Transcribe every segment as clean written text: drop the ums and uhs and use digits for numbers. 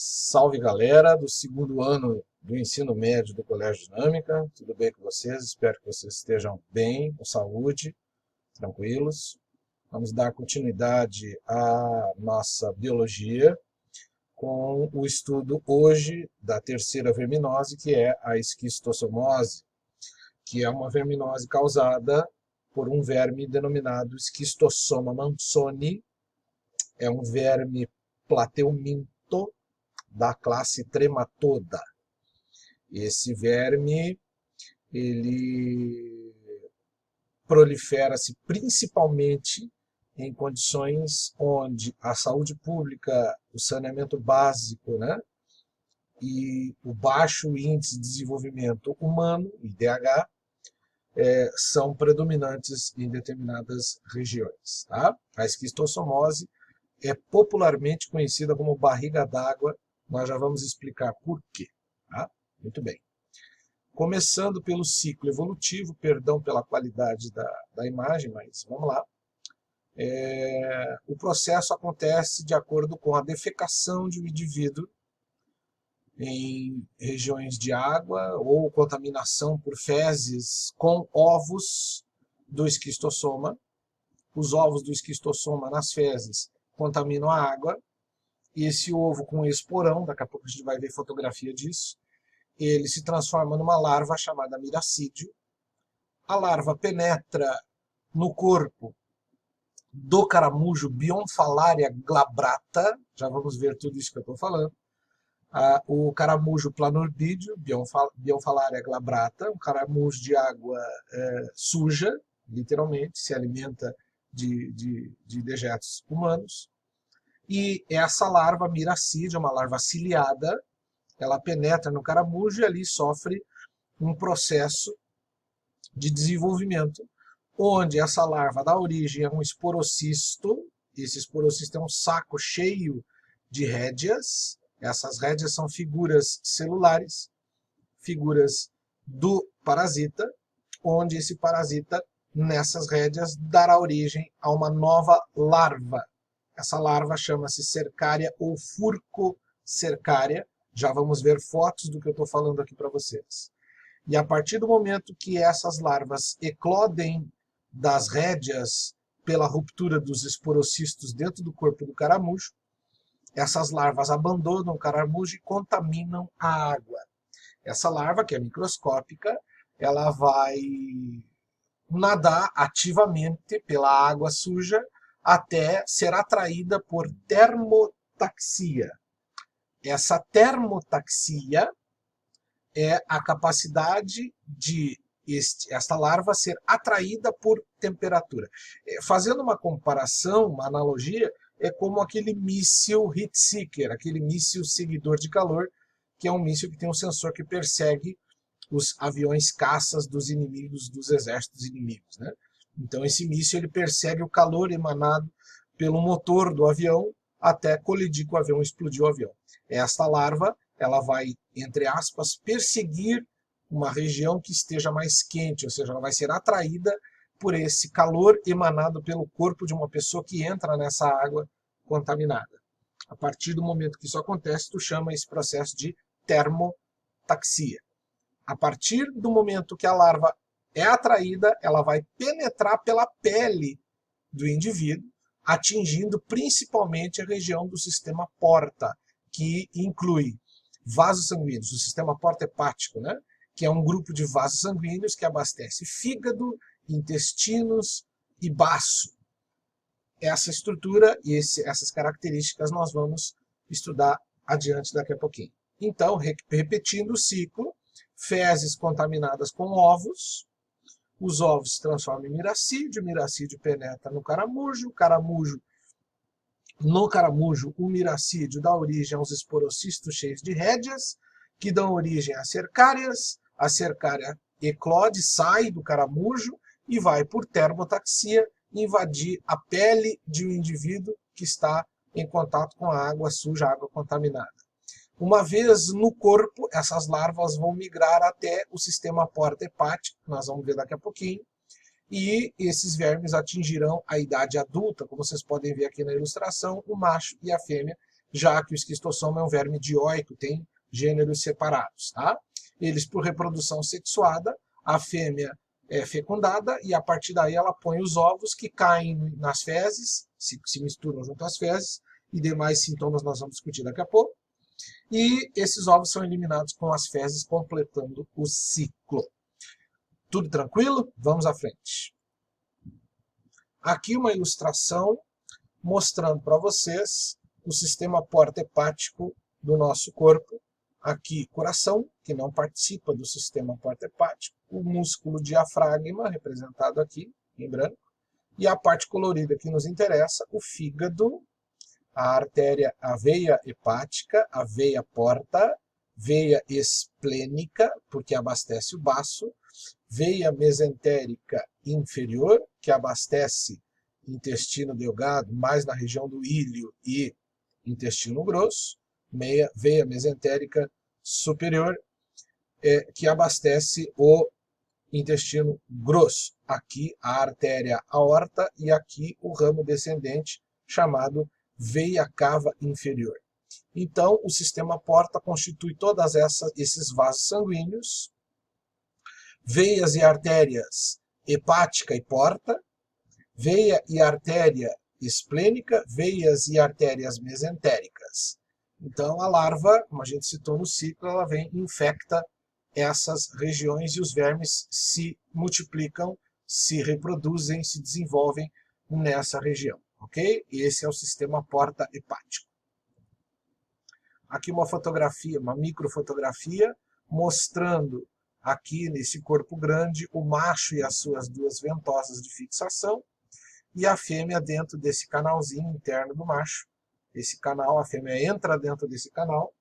Salve galera do segundo ano do ensino médio do Colégio Dinâmica, tudo bem com vocês? Espero que vocês estejam bem, com saúde, tranquilos. Vamos dar continuidade à nossa biologia com o estudo hoje da terceira verminose, que é a esquistossomose, que é uma verminose causada por um verme denominado Esquistossoma mansoni. É um verme plateuminto da classe Trematoda. Esse verme, ele prolifera-se principalmente em condições onde a saúde pública, o saneamento básico, né, e o baixo índice de desenvolvimento humano, IDH, são predominantes em determinadas regiões. Tá? A esquistossomose é popularmente conhecida como barriga d'água. Nós já vamos explicar por quê. Tá? Muito bem. Começando pelo ciclo evolutivo, perdão pela qualidade da imagem, mas vamos lá. O processo acontece de acordo com a defecação de um indivíduo em regiões de água ou contaminação por fezes com ovos do esquistossoma. Os ovos do esquistossoma nas fezes contaminam a água. E esse ovo com esporão, daqui a pouco a gente vai ver fotografia disso, ele se transforma numa larva chamada miracídio. A larva penetra no corpo do caramujo Bionfalaria glabrata, já vamos ver tudo isso que eu estou falando. O caramujo planorbídeo, Bionfalaria glabrata, um caramujo de água suja, literalmente, se alimenta de dejetos humanos. E essa larva miracídio, uma larva ciliada, ela penetra no caramujo e ali sofre um processo de desenvolvimento, onde essa larva dá origem a um esporocisto. Esse esporocisto é um saco cheio de rédeas. Essas rédeas são figuras celulares, figuras do parasita, onde esse parasita, nessas rédeas, dará origem a uma nova larva. Essa larva chama-se cercária ou furcocercária. Já vamos ver fotos do que eu estou falando aqui para vocês. E a partir do momento que essas larvas eclodem das rédeas pela ruptura dos esporocistos dentro do corpo do caramujo, essas larvas abandonam o caramujo e contaminam a água. Essa larva, que é microscópica, ela vai nadar ativamente pela água suja até ser atraída por termotaxia. Essa termotaxia é a capacidade de esta larva ser atraída por temperatura. Fazendo uma comparação, uma analogia, é como aquele míssil heat seeker, aquele míssil seguidor de calor, que é um míssil que tem um sensor que persegue os aviões caças dos inimigos, dos exércitos inimigos, né? Então esse míssil ele persegue o calor emanado pelo motor do avião até colidir com o avião, explodir o avião. Esta larva, ela vai, entre aspas, perseguir uma região que esteja mais quente, ou seja, ela vai ser atraída por esse calor emanado pelo corpo de uma pessoa que entra nessa água contaminada. A partir do momento que isso acontece, tu chama esse processo de termotaxia. A partir do momento que a larva é atraída, ela vai penetrar pela pele do indivíduo, atingindo principalmente a região do sistema porta, que inclui vasos sanguíneos, o sistema porta hepático, né? Que é um grupo de vasos sanguíneos que abastece fígado, intestinos e baço. Essa estrutura e essas características nós vamos estudar adiante daqui a pouquinho. Então, repetindo o ciclo, fezes contaminadas com ovos, os ovos se transformam em miracídio, o miracídio penetra no caramujo, no caramujo o miracídio dá origem aos esporocistos cheios de rédeas, que dão origem a cercárias, a cercária eclode, sai do caramujo e vai por termotaxia invadir a pele de um indivíduo que está em contato com a água suja, a água contaminada. Uma vez no corpo, essas larvas vão migrar até o sistema porta hepático, que nós vamos ver daqui a pouquinho, e esses vermes atingirão a idade adulta, como vocês podem ver aqui na ilustração, o macho e a fêmea já que o esquistossoma é um verme dioico, tem gêneros separados. Tá? Eles, por reprodução sexuada, a fêmea é fecundada e a partir daí ela põe os ovos que caem nas fezes, se misturam junto às fezes, e demais sintomas nós vamos discutir daqui a pouco. E esses ovos são eliminados com as fezes, completando o ciclo. Tudo tranquilo? Vamos à frente. Aqui uma ilustração mostrando para vocês o sistema porta-hepático do nosso corpo. Aqui, coração, que não participa do sistema porta-hepático. O músculo diafragma, representado aqui em branco. E a parte colorida que nos interessa, o fígado, a artéria, a veia hepática, a veia porta, veia esplênica, porque abastece o baço, veia mesentérica inferior, que abastece intestino delgado, mais na região do íleo e intestino grosso, veia mesentérica superior, que abastece o intestino grosso. Aqui a artéria aorta e aqui o ramo descendente, chamado veia cava inferior. Então, o sistema porta constitui todas esses vasos sanguíneos, veias e artérias hepática e porta, veia e artéria esplênica, veias e artérias mesentéricas. Então, a larva, como a gente citou no ciclo, ela vem e infecta essas regiões e os vermes se multiplicam, se reproduzem, se desenvolvem nessa região. Ok? Esse é o sistema porta hepático. Aqui uma fotografia, uma microfotografia, mostrando aqui nesse corpo grande o macho e as suas duas ventosas de fixação e a fêmea dentro desse canalzinho interno do macho. Esse canal, a fêmea entra dentro desse canal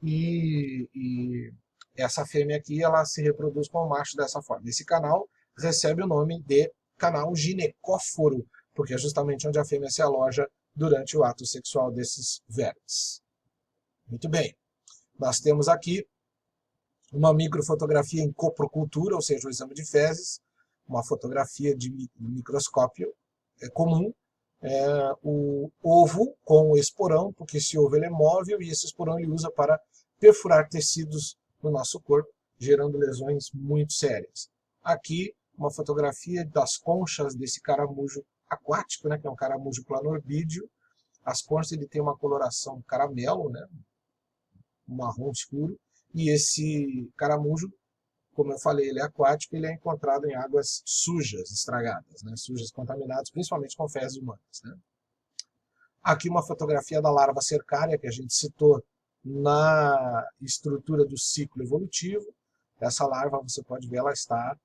e essa fêmea aqui ela se reproduz com o macho dessa forma. Esse canal recebe o nome de canal ginecóforo, porque é justamente onde a fêmea se aloja durante o ato sexual desses vermes. Muito bem. Nós temos aqui uma microfotografia em coprocultura, ou seja, o exame de fezes, uma fotografia de microscópio comum, o ovo com o esporão, porque esse ovo ele é móvel e esse esporão ele usa para perfurar tecidos no nosso corpo, gerando lesões muito sérias. Aqui, uma fotografia das conchas desse caramujo aquático, né, que é um caramujo planorbídeo. As conchas ele tem uma coloração caramelo, né, um marrom escuro, e esse caramujo, como eu falei, ele é aquático, ele é encontrado em águas sujas, estragadas, né, sujas, contaminadas, principalmente com fezes humanas. Né. Aqui uma fotografia da larva cercária, que a gente citou na estrutura do ciclo evolutivo. Essa larva, você pode ver, ela está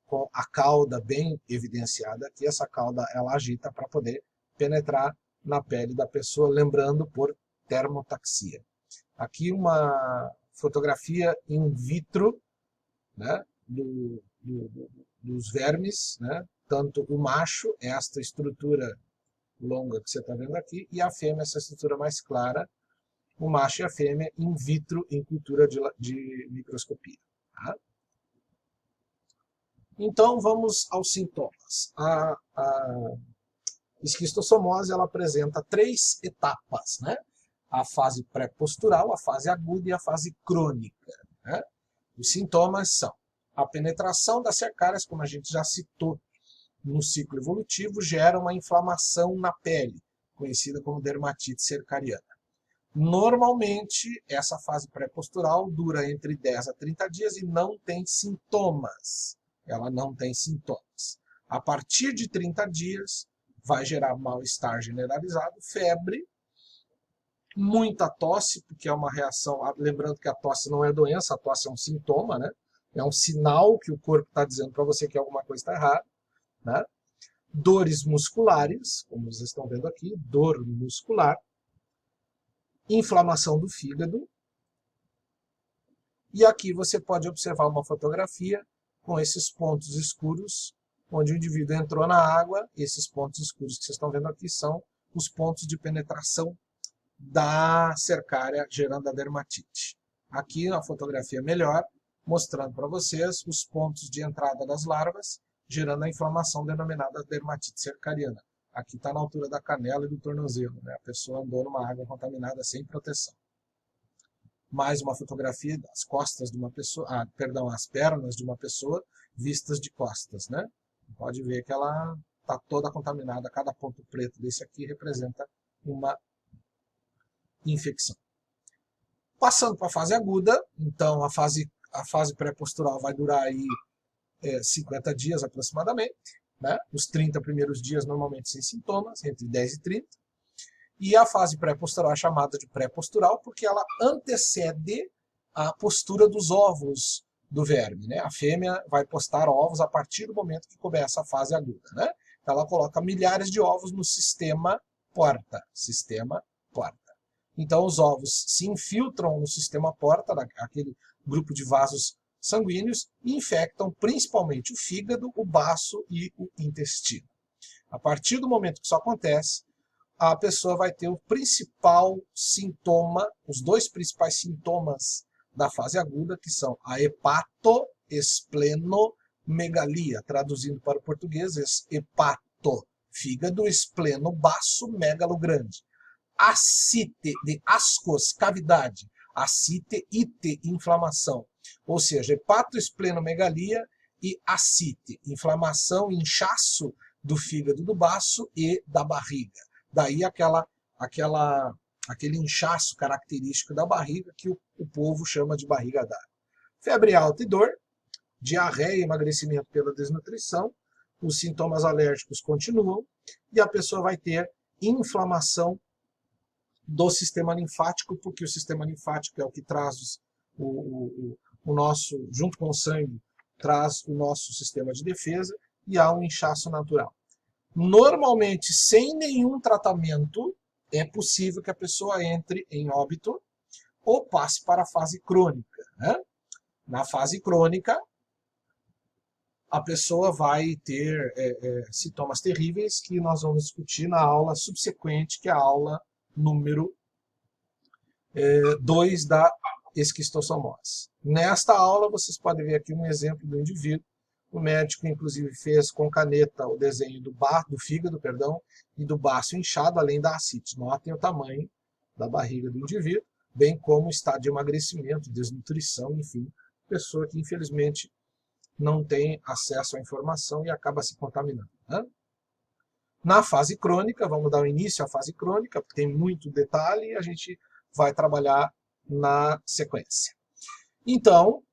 com a cauda bem evidenciada aqui. Essa cauda ela agita para poder penetrar na pele da pessoa, lembrando por termotaxia. Aqui uma fotografia in vitro, né, dos vermes, né, tanto o macho, esta estrutura longa que você está vendo aqui, e a fêmea, essa estrutura mais clara, o macho e a fêmea in vitro em cultura de microscopia. Tá? Então vamos aos sintomas. A esquistossomose ela apresenta 3 etapas, né? A fase pré-postural, a fase aguda e a fase crônica. Né? Os sintomas são a penetração das cercárias, como a gente já citou no ciclo evolutivo, gera uma inflamação na pele, conhecida como dermatite cercariana. Normalmente, essa fase pré-postural dura entre 10 a 30 dias e não tem sintomas. Ela não tem sintomas. A partir de 30 dias, vai gerar mal-estar generalizado, febre, muita tosse, porque é uma reação, lembrando que a tosse não é doença, a tosse é um sintoma, né? É um sinal que o corpo está dizendo para você que alguma coisa está errada. Né? Dores musculares, como vocês estão vendo aqui, dor muscular, inflamação do fígado, e aqui você pode observar uma fotografia com esses pontos escuros, onde o indivíduo entrou na água. Esses pontos escuros que vocês estão vendo aqui são os pontos de penetração da cercária, gerando a dermatite. Aqui a fotografia melhor, mostrando para vocês os pontos de entrada das larvas, gerando a inflamação denominada dermatite cercariana. Aqui está na altura da canela e do tornozelo, né? A pessoa andou numa água contaminada sem proteção. Mais uma fotografia das costas de uma pessoa, as pernas de uma pessoa vistas de costas, né? Pode ver que ela está toda contaminada, cada ponto preto desse aqui representa uma infecção. Passando para a fase aguda, então a fase pré-postural vai durar aí 50 dias aproximadamente, né? Os 30 primeiros dias normalmente sem sintomas, entre 10 e 30. E a fase pré-postural é chamada de pré-postural porque ela antecede a postura dos ovos do verme, né? A fêmea vai postar ovos a partir do momento que começa a fase aguda, né? Então ela coloca milhares de ovos no sistema porta. Então os ovos se infiltram no sistema porta, aquele grupo de vasos sanguíneos, e infectam principalmente o fígado, o baço e o intestino. A partir do momento que isso acontece, a pessoa vai ter o principal sintoma, os dois principais sintomas da fase aguda, que são a hepatoesplenomegalia, traduzindo para o português, hepato, fígado, espleno, baço, megalo, grande. Ascite, de ascos, cavidade, ascite, ite, inflamação. Ou seja, hepatoesplenomegalia e ascite, inflamação, inchaço do fígado, do baço e da barriga. Daí aquele inchaço característico da barriga que o povo chama de barriga d'água. Febre alta e dor, diarreia e emagrecimento pela desnutrição, os sintomas alérgicos continuam e a pessoa vai ter inflamação do sistema linfático, porque o sistema linfático é o que traz o nosso, junto com o sangue, traz o nosso sistema de defesa e há um inchaço natural. Normalmente, sem nenhum tratamento, é possível que a pessoa entre em óbito ou passe para a fase crônica, né? Na fase crônica, a pessoa vai ter sintomas terríveis que nós vamos discutir na aula subsequente, que é a aula número 2 da esquistossomose. Nesta aula, vocês podem ver aqui um exemplo do indivíduo. O médico, inclusive, fez com caneta o desenho do fígado, e do baço inchado, além da ascite. Notem o tamanho da barriga do indivíduo, bem como o estado de emagrecimento, desnutrição, enfim, pessoa que, infelizmente, não tem acesso à informação e acaba se contaminando, né? Na fase crônica, vamos dar o início à fase crônica, porque tem muito detalhe e a gente vai trabalhar na sequência. Então,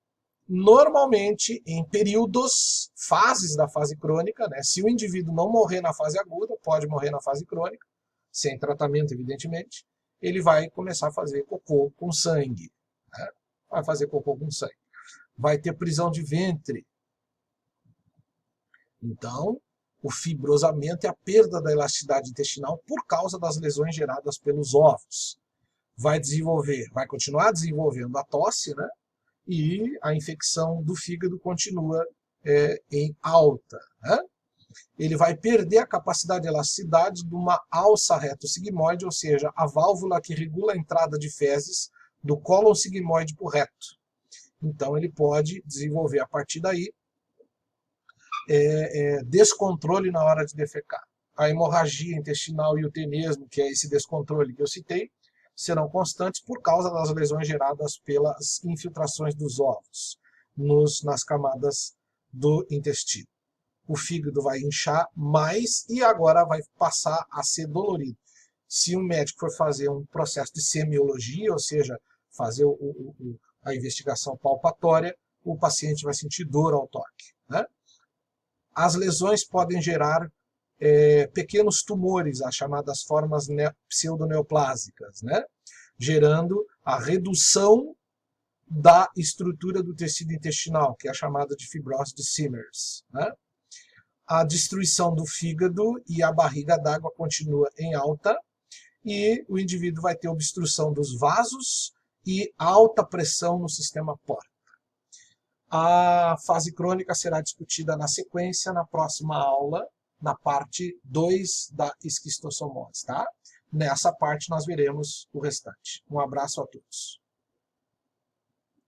normalmente, em períodos, fases da fase crônica, né, se o indivíduo não morrer na fase aguda, pode morrer na fase crônica, sem tratamento, evidentemente, ele vai começar a fazer cocô com sangue, né? Vai fazer cocô com sangue. Vai ter prisão de ventre. Então, o fibrosamento é a perda da elasticidade intestinal por causa das lesões geradas pelos ovos. Vai continuar desenvolvendo a tosse, né? E a infecção do fígado continua em alta, né? Ele vai perder a capacidade de elasticidade de uma alça reto-sigmoide, ou seja, a válvula que regula a entrada de fezes do cólon sigmoide para o reto. Então ele pode desenvolver a partir daí descontrole na hora de defecar. A hemorragia intestinal e o tenesmo, que é esse descontrole que eu citei, serão constantes por causa das lesões geradas pelas infiltrações dos ovos nas camadas do intestino. O fígado vai inchar mais e agora vai passar a ser dolorido. Se um médico for fazer um processo de semiologia, ou seja, fazer a investigação palpatória, o paciente vai sentir dor ao toque, né? As lesões podem gerar pequenos tumores, as chamadas formas pseudoneoplásicas, né? Gerando a redução da estrutura do tecido intestinal, que é a chamada de fibrose de Simmers, né? A destruição do fígado e a barriga d'água continua em alta e o indivíduo vai ter obstrução dos vasos e alta pressão no sistema porta. A fase crônica será discutida na sequência, na próxima aula, na parte 2 da esquistossomose, tá? Nessa parte nós veremos o restante. Um abraço a todos.